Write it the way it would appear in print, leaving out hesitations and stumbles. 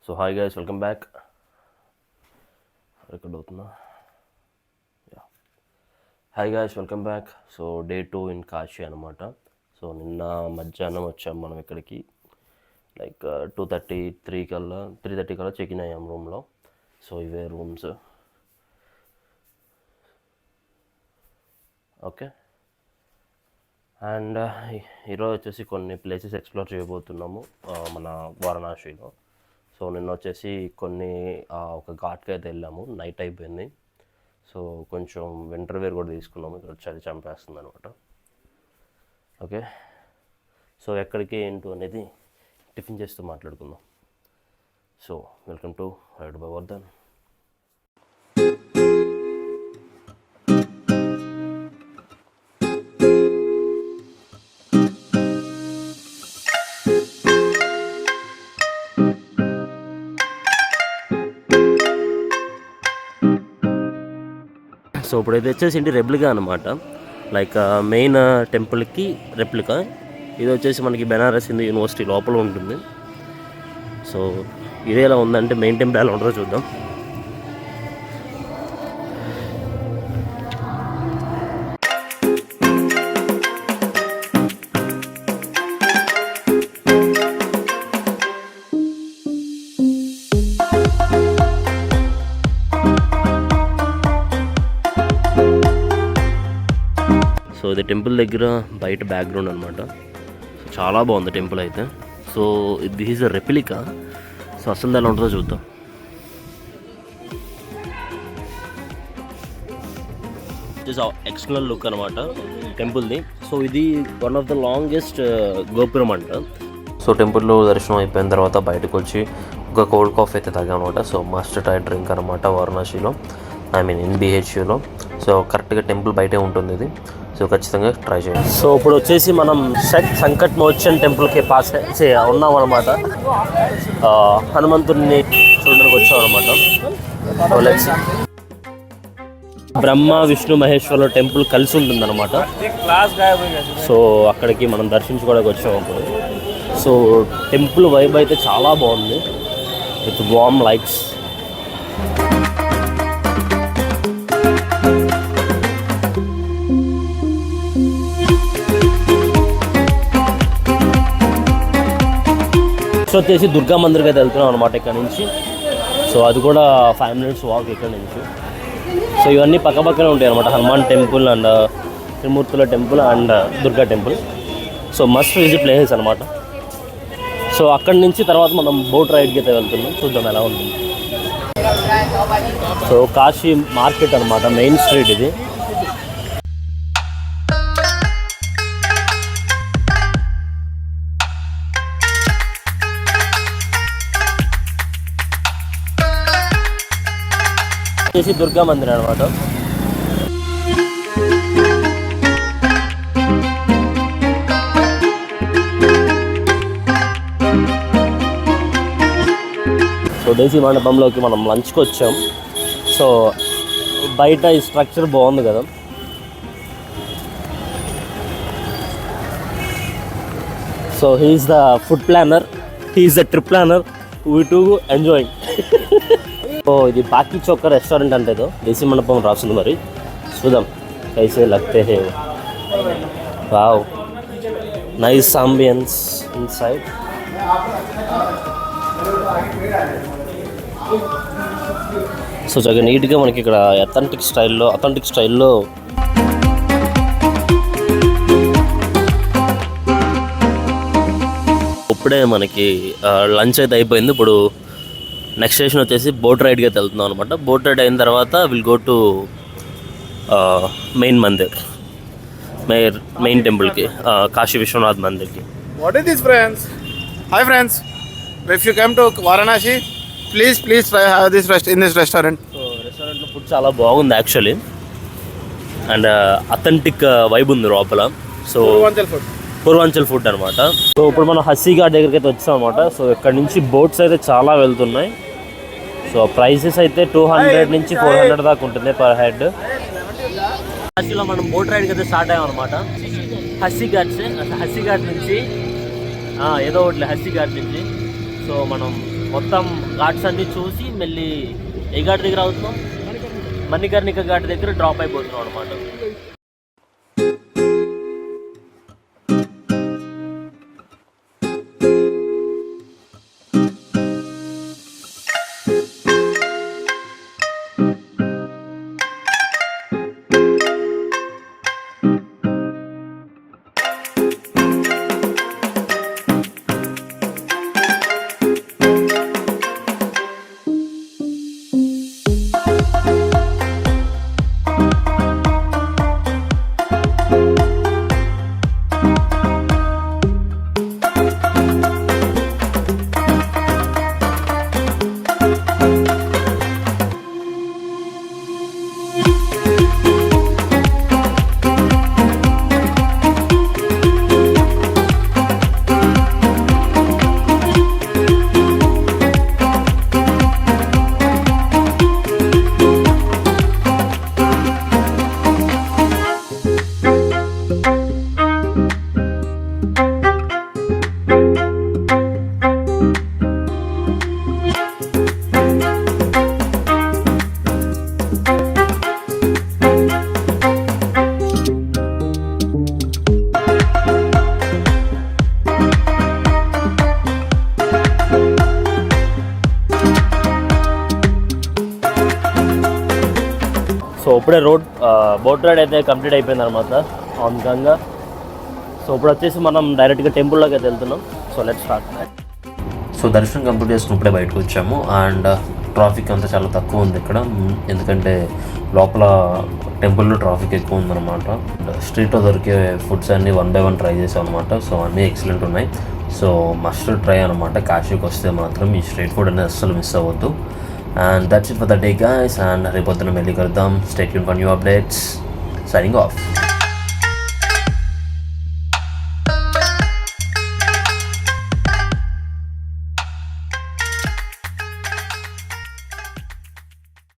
So hi guys, welcome back. Record అవుతుందా? Yeah. Hi guys, welcome back. So day 2 in Kashi అనమాట. So నిన్న మధ్యాహ్నం వచ్చాం మనం ఇక్కడికి, లైక్ 2:30 కల్లా 3:30 కల్లా చెక్-ఇన్ అయ్యాం రూమ్లో. సో ఇవే రూమ్స్. ఓకే, అండ్ ఈరోజు వచ్చేసి కొన్ని ప్లేసెస్ ఎక్స్ప్లోర్ చేయబోతున్నాము మన వారణాసిలో. సో నిన్న వచ్చేసి కొన్ని ఒక ఘాట్కి అయితే వెళ్ళాము, నైట్ అయిపోయింది. సో కొంచెం వింటర్ వేర్ కూడా తీసుకున్నాము, ఇక్కడ చలి చంపేస్తుంది అనమాట. ఓకే, సో ఎక్కడికి ఏంటో అనేది టిఫిన్ చేస్తూ మాట్లాడుకుందాం. So welcome to ride by Vardhan. So ఇప్పుడైతే వచ్చేసి ఏంటి రెప్లికా అనమాట, లైక్ మెయిన్ టెంపుల్కి రెప్లికా. ఇది వచ్చేసి మనకి బెనారస్ హిందూ యూనివర్సిటీ లోపల ఉంటుంది. సో ఇదే ఎలా ఉందంటే మెయిన్ టెంపుల్ ఎలా ఉంటుందో చూద్దాం. సో ఇది టెంపుల్ దగ్గర బయట బ్యాక్గ్రౌండ్ అనమాట. సో చాలా బాగుంది టెంపుల్ అయితే. So this is a replica. So అసలు ఎలా ఉంటుందో చూద్దాం. దిస్ ఎక్స్టర్నల్ లుక్ అనమాట టెంపుల్ది. సో ఇది వన్ ఆఫ్ ద లాంగెస్ట్ గోపురం అంట. సో టెంపుల్లో దర్శనం అయిపోయిన తర్వాత బయటకు వచ్చి ఒక కోల్డ్ కాఫీ అయితే తాగామన్నమాట. సో మస్ట్ ట్రై డ్రింక్ అనమాట వారణాసిలో, ఐ మీన్ ఇన్ BHUలో. సో కరెక్ట్గా టెంపుల్ బయటే ఉంటుంది ఇది. సో ఖచ్చితంగా ట్రై చేయండి. సో ఇప్పుడు వచ్చేసి మనం సంకట్ మోచన్ టెంపుల్కి పాస్ ఉన్నాం అనమాట. హనుమంతుడిని చూడడానికి వచ్చాం అనమాట. బ్రహ్మ విష్ణు మహేశ్వరుల టెంపుల్ కలిసి ఉంటుంది అనమాట. సో అక్కడికి మనం దర్శించుకోవడానికి వచ్చాము ఇప్పుడు. సో టెంపుల్ వైబ్ అయితే చాలా బాగుంది, విత్ వార్మ్ లైట్స్. సో వచ్చేసి దుర్గా మందిర్కి అయితే వెళ్తున్నాం అనమాట ఇక్కడ నుంచి. సో అది కూడా 5 minutes వాక్ ఇక్కడ నుంచి. సో ఇవన్నీ పక్కపక్కనే ఉంటాయి అనమాట, హనుమాన్ టెంపుల్ అండ్ త్రిమూర్తుల temple and Durga temple. So must visit places అనమాట. సో అక్కడి నుంచి తర్వాత మనం బోట్ రైడ్కి అయితే వెళ్తున్నాం, చూద్దాం ఎలా ఉంటుంది. సో కాశీ మార్కెట్ అనమాట, మెయిన్ స్ట్రీట్ ఇది. వచ్చేసి దుర్గా మందిర్ అనమాట. సో దేశీ మండపంలోకి మనం లంచ్కి వచ్చాం. సో బయట ఈ స్ట్రక్చర్ బాగుంది కదా. So he's the food planner, he's the trip planner, we too enjoying. So ఇది బాకీ చౌక రెస్టారెంట్ అంటే ఏదో దేశీ మండపం రాస్తుంది, మరి చూద్దాం కైసే లగ్తే హే. Wow, nice ambience inside. So చాలా నీట్గా మనకి ఇక్కడ అథెంటిక్ స్టైల్లో ఇప్పుడే మనకి లంచ్ అయితే అయిపోయింది. ఇప్పుడు నెక్స్ట్ స్టేషన్ వచ్చేసి బోట్ రైడ్కి అయితే వెళ్తున్నాం అనమాట. బోట్ రైడ్ అయిన తర్వాత will go to main mandir, main టెంపుల్కి, కాశీ విశ్వనాథ్ మందిర్కి. What is this, friends? Hi friends, if you come to Varanasi, please try have this in this restaurant. So రెస్టారెంట్లో ఫుడ్ చాలా బాగుంది యాక్చువల్లీ, అండ్ అథెంటిక్ వైబ్ ఉంది లోపల. So Purvanchal food అనమాట. So ఇప్పుడు మనం హస్సీఘాట్ దగ్గరికి అయితే వచ్చాం అనమాట. సో ఇక్కడ నుంచి బోట్స్ అయితే చాలా వెళ్తున్నాయి. సో ప్రైసెస్ అయితే 200 నుంచి 400 దాకా ఉంటుంది పర్ హెడ్. కాశీలో మనం బోట్ రైడ్కి అయితే స్టార్ట్ అయ్యాం అనమాట. హస్సీఘాట్ నుంచి ఏదో ఒకటి హస్సీఘాట్ నుంచి. సో మనం మొత్తం ఘాట్స్ అన్నీ చూసి మళ్ళీ ఏ ఘాట్ దగ్గర అవుతున్నాం, మణికర్ణిక ఘాట్ దగ్గర డ్రాప్ అయిపోతున్నాం అనమాట. సో ఇప్పుడే బోట్ రైడ్ అయితే కంప్లీట్ అయిపోయింది అనమాట ఆన్ గంగా. సో ఇప్పుడు వచ్చేసి మనం డైరెక్ట్గా టెంపుల్లోకి అయితే వెళ్తున్నాం. So let's start. సో దర్శనం కంప్లీట్ చేసుకుని ఇప్పుడే బయటకు వచ్చాము. అండ్ ట్రాఫిక్ అంతా చాలా తక్కువ ఉంది ఇక్కడ, ఎందుకంటే లోపల టెంపుల్లో ట్రాఫిక్ ఎక్కువ ఉందన్నమాట. స్ట్రీట్లో దొరికే ఫుడ్స్ అన్నీ 1 by 1 ట్రై చేసాం అనమాట. సో అన్నీ ఎక్సలెంట్ ఉన్నాయి. సో మస్ట్ ట్రై అనమాట. కాశీకి వస్తే మాత్రం ఈ స్ట్రీట్ ఫుడ్ అనేది అస్సలు మిస్ అవ్వద్దు. And that's it for the day, guys. And రేపొద్దున మళ్ళీ కలుద్దాం. Stay tuned for new updates. Signing off.